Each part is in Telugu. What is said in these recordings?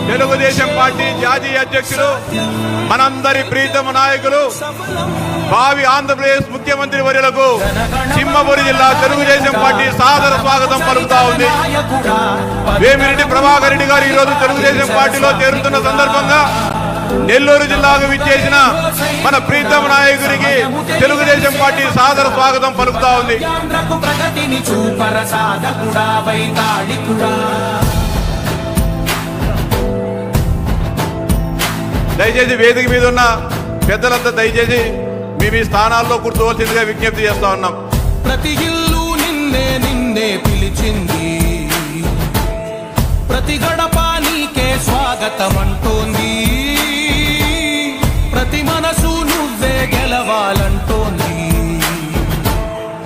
తెలుగుదేశం పార్టీ జాతీయ అధ్యక్షులు మనందరి ప్రీతమ నాయకులు భావి ఆంధ్రప్రదేశ్ ముఖ్యమంత్రి వర్యులకు సింహపురి జిల్లా తెలుగుదేశం పార్టీ సాదర స్వాగతం పలుకుతా ఉంది. వేమిరెడ్డి ప్రభాకర్ రెడ్డి గారు ఈరోజు తెలుగుదేశం పార్టీలో చేరుతున్న సందర్భంగా నెల్లూరు జిల్లాకు విచ్చేసిన మన ప్రీతమ నాయకుడికి తెలుగుదేశం పార్టీ సాదర స్వాగతం పలుకుతా ఉంది. దయచేసి వేదిక మీద ఉన్న పెద్దలంతా దయచేసి మీ స్థానాల్లో కూర్చోవలసిందిగా విజ్ఞప్తి చేస్తా ఉన్నాం. ప్రతి ఇల్లు నిన్నే నిన్నే పిలిచింది, ప్రతి గడప నీకే స్వాగతం అంటోంది, ప్రతి మనసు నువ్వే గెలవాలంటోంది.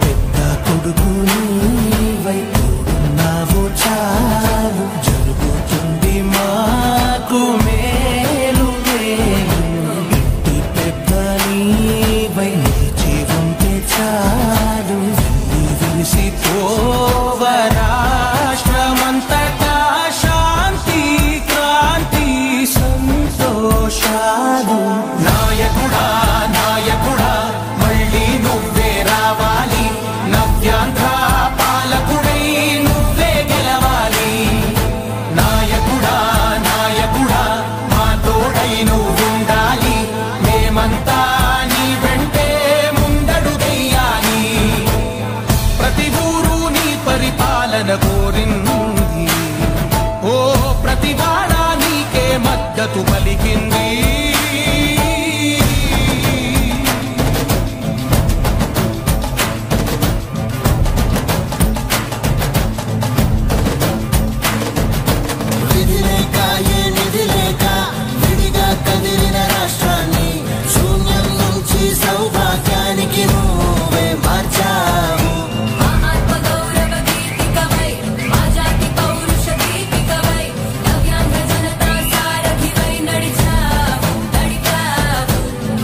పెద్ద కొడుకు నీవై తోడున్నావు చాలు, జరుగుతుంది మాకు మేలు మేలు. ఇంటి పెద్ద నీవై నిలిచి ఉంటే చాలు, విరిసి పోవ రాష్ట్రమంతటా శాంతి క్రాంతి సంతోషాలు. నాయకుడా నాయకుడా మళ్ళీ నువ్వే రావాలి, నవ్యాంధ్ర పాలకుడై నువ్వే గెలవాలి. నాయకుడా నాయకుడా మా తోడై నువ్వుండాలి, మేమంతా నీ వెంటే ముందడుగెయ్యాలి. ప్రతి ఊరు నీ పరిపాలన కోరింది, ఓ ప్రతి వాడ నీకే మద్దతు పలికింది. విధి లేక ఏ నిధి లేక విడిగా కదిలిన రాష్ట్రాన్ని శూన్యం నుంచి సౌభాగ్యానికి నువ్వే మార్చావు.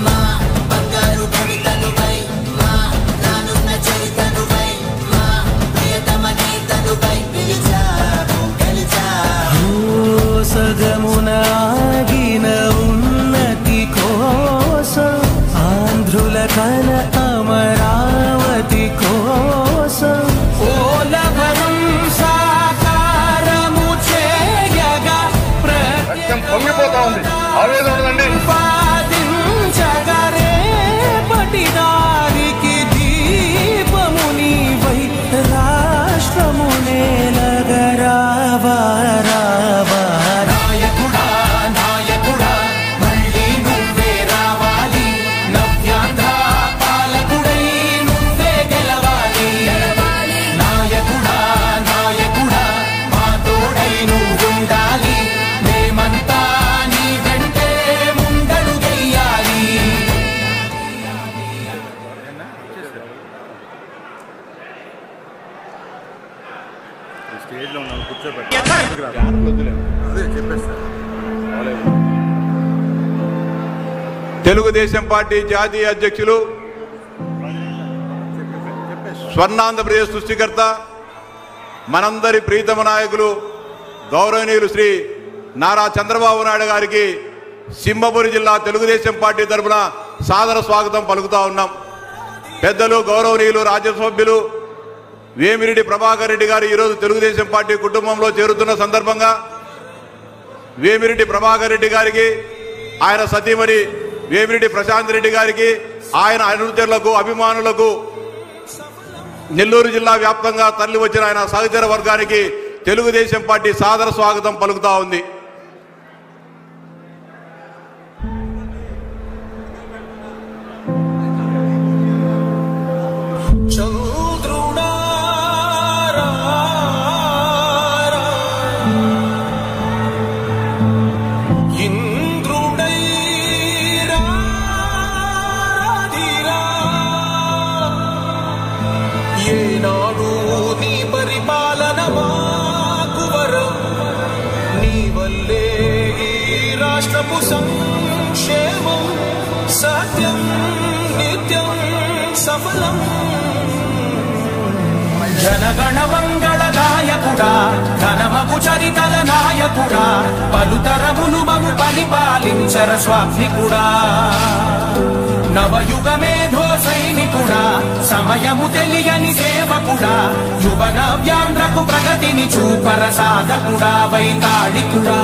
మా బంగారు కవితనువై, మా నానున్న చరితనువై, మా ప్రియతమ గీతనువై పిలిచావు గెలిచావు. సగమున ఆగిన ఉన్నతి కోసం, ఆంధ్రుల కల అమరావతి కోసం, ఓలవరం సాకారము చేయగా పొంగిపోతా ఉంది, ఆవేదన ఉందండి. పాదించగరే పటి దారికి దీపము నీవై రాష్ట్రము నేలగరావా రావా. నాయకుడా నాయకుడా మళ్ళీ నువ్వే రావాలి, నవ్యాంధ్ర పాలకుడై నువ్వే గెలవాలి. నాయకుడా నాయకుడా మా తోడై నువ్వుండాలి, మేమంతా నీ వెంటే ముందడుగెయ్యాలి. తెలుగుదేశం పార్టీ జాతీయ అధ్యక్షులు స్వర్ణాంధ్రప్రదేశ్ సృష్టికర్త మనందరి ప్రీతమ నాయకులు గౌరవనీయులు శ్రీ నారా చంద్రబాబు నాయుడు గారికి సింహపురి జిల్లా తెలుగుదేశం పార్టీ తరఫున సాదర స్వాగతం పలుకుతా ఉన్నాం. పెద్దలు గౌరవనీయులు రాజ్యసభ్యులు వేమిరెడ్డి ప్రభాకర్ రెడ్డి గారు ఈరోజు తెలుగుదేశం పార్టీ కుటుంబంలో చేరుతున్న సందర్భంగా వేమిరెడ్డి ప్రభాకర్ రెడ్డి గారికి, ఆయన సతీమణి వేమిరెడ్డి ప్రశాంత్ రెడ్డి గారికి, ఆయన అనుచరులకు అభిమానులకు, నెల్లూరు జిల్లా వ్యాప్తంగా తరలి వచ్చిన ఆయన సహచర వర్గానికి తెలుగుదేశం పార్టీ సాదర స్వాగతం పలుకుతా ఉంది. ఏనాడు నీ పరిపాలన మాకు వరం, నీ వల్లే ఈ రాష్ట్రపు సంక్షేమం సత్యం నిత్యం సఫలం. జనగణ మంగళ నాయకుడా, ఘనమగు చరితల నాయకుడా, పలుతరములు మము పరిపాలించర స్వామికుడా నవయుగమేధో సైనికుడా సమయము తెలియని సేవకుడా యువ నవ్యాంధ్రకు ప్రగతిని చూపర సాధకుడా వైతాళికుడా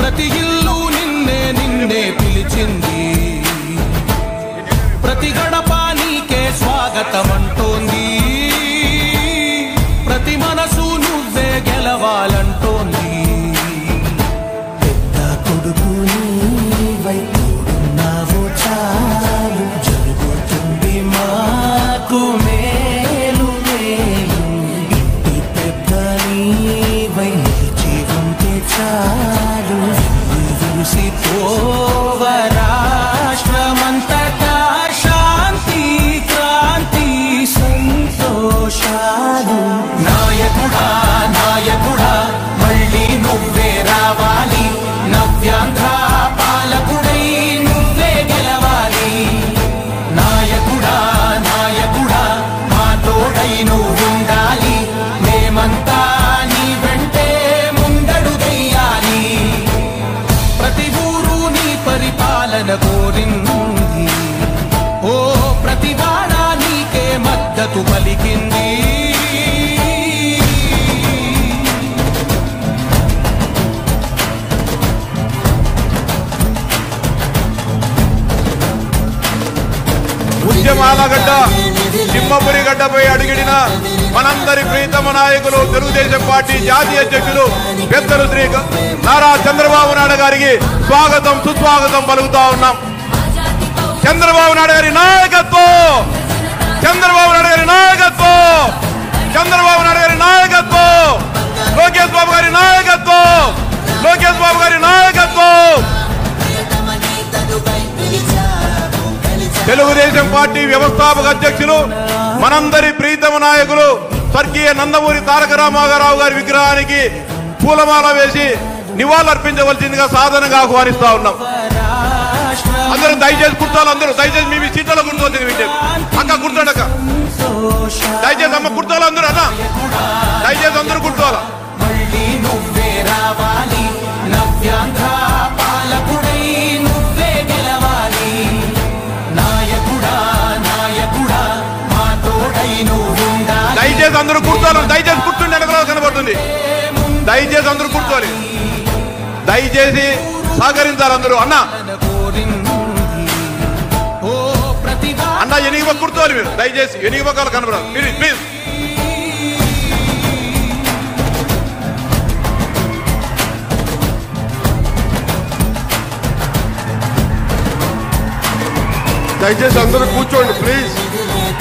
ప్రతి ఇల్లు నిన్నే నిన్నే పిలిచింది ప్రతి గడప నీకే స్వాగతమంటోంది ప్రతి మనసు నువ్వే గెలవాలంటోంది పెద్ద కొడుకు నీవై తోడున్నావు చాలు జరుగుతుంది మాకు మేలు మేలు ఇంటి పెద్ద నీవై నిలిచి ఉంటే చాలు చూసి పోవ రాష్ట్రమంతటా శాంతి క్రాంతి సంతోషాలు నాయకుడా నాయకుడా మళ్ళీ నువ్వే రావాలి నవ్యాంధ్ర పాలకుడై నువ్వే గెలవాలి నాయకుడా నాయకుడా మా తోడై నువ్వుండాలి మేమంతా నీ వెంటే ముందడుగెయ్యాలి ప్రతి ఊరు నీ పరిపాలన కోరింది ఓ ప్రతివాడ నీకే మద్దతు పలికింది ఉద్యమాల గడ్డ సింహపురి గడ్డపై అడిగిడిన మనందరి ప్రీతమ నాయకులు తెలుగుదేశం పార్టీ జాతీయ అధ్యక్షులు పెద్దలు శ్రీ నారా చంద్రబాబు నాయుడు గారికి స్వాగతం సుస్వాగతం పలుకుతా ఉన్నాం. చంద్రబాబు నాయుడు గారి నాయకత్వం, చంద్రబాబు నాయుడు గారి నాయకత్వం, చంద్రబాబు నాయుడు గారి నాయకత్వం, లోకేష్ బాబు గారి నాయకత్వం, లోకేష్ బాబు గారి నాయకత్వం. తెలుగుదేశం పార్టీ వ్యవస్థాపక అధ్యక్షులు మనందరి ప్రీతమ నాయకులు స్వర్గీయ నందమూరి తారక రామారావు గారి విగ్రహానికి పూలమాల వేసి నివాళులర్పించవలసిందిగా సాధనగా ఆహ్వానిస్తా ఉన్నాం. అందరూ దయచేసి కూర్చోవాలి, అందరూ దయచేసి మీ సీట్లలో కూర్చోవద్దు. వింటే అక్క కూర్చోండి, అక్క దయచేసి అమ్మ కూర్చోవాలి, అందరూ అన్న దయచేసి అందరూ కూర్చోవాలి. మళ్ళీ నువ్వే రావాలి నవ్యాంధ్ర పాలకుడై నువ్వే గెలవాలి నాయకుడా నాయకుడా మా తోడై నువ్వుండాలి దయచేసి అందరూ కూర్చోవాలి, దయచేసి కూర్చుండి వెనకలో కనబడుతుంది. దయచేసి అందరూ కూర్చోవాలి, దయచేసి సహకరించాలి అందరూ. అన్న అన్న ఎనిగి కూర్చోవాలి, మీరు దయచేసి ఎనిగి పక్కలు కనబడాలి మీరు ప్లీజ్. దయచేసి అందరూ కూర్చోండి ప్లీజ్.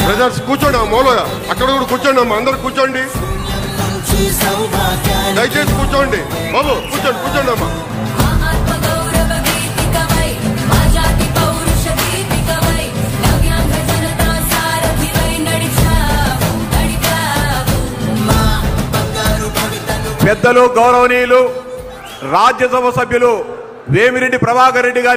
బ్రదర్స్ కూర్చోండి, ఆ మూల అక్కడ కూడా కూర్చోండి అమ్మా, అందరూ కూర్చోండి దయచేసి కూర్చోండి బాబు, కూర్చోండి కూర్చోండి అమ్మా. పెద్దలు గౌరవనీయులు రాజ్యసభ సభ్యులు వేమిరెడ్డి ప్రభాకర్ రెడ్డి గారి